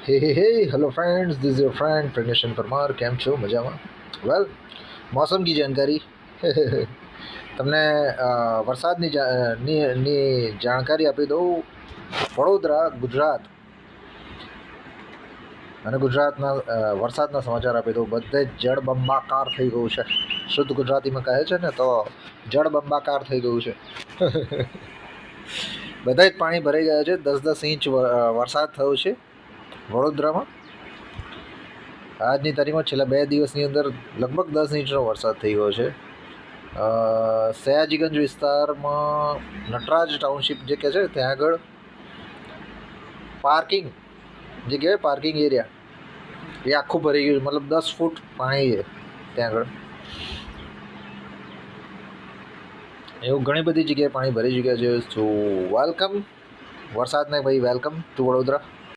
હે hello friends, this your friend Pragnesh Parmar. કેમ છો? મજામાં? વેલ, મોસમ की जानकारी તમને વરસાદની જાણકારી આપી દઉં. વડોદરા ગુજરાત અને ગુજરાતના વરસાદના સમાચાર આપી દઉં. બધે જળબંબાકાર થઈ ગયું છે. શુદ્ધ ગુજરાતીમાં કહે છે ને તો જળબંબાકાર થઈ ગયું છે. બધા જ પાણી ભરાઈ ગયા છે. 10-10 ઇંચ વરસાદ થયો છે વડોદરામાં. આજની તારીખમાં છેલ્લા 2 દિવસની અંદર લગભગ 10 ઇંચનો વરસાદ થઈ ગયો છે. સયાજીગંજ વિસ્તારમાં નટરાજ ટાઉનશીપ જે કહે છે ત્યાં આગળ પાર્કિંગ જે કહેવાય પાર્કિંગ એરિયા એ આખું ભરી ગયું. મતલબ 10 ફૂટ પાણી છે ત્યાં આગળ. એવું ઘણી બધી જગ્યાએ પાણી ભરી ચૂક્યા છે. સો વેલકમ વરસાદને ભાઈ, વેલકમ ટુ વડોદરા.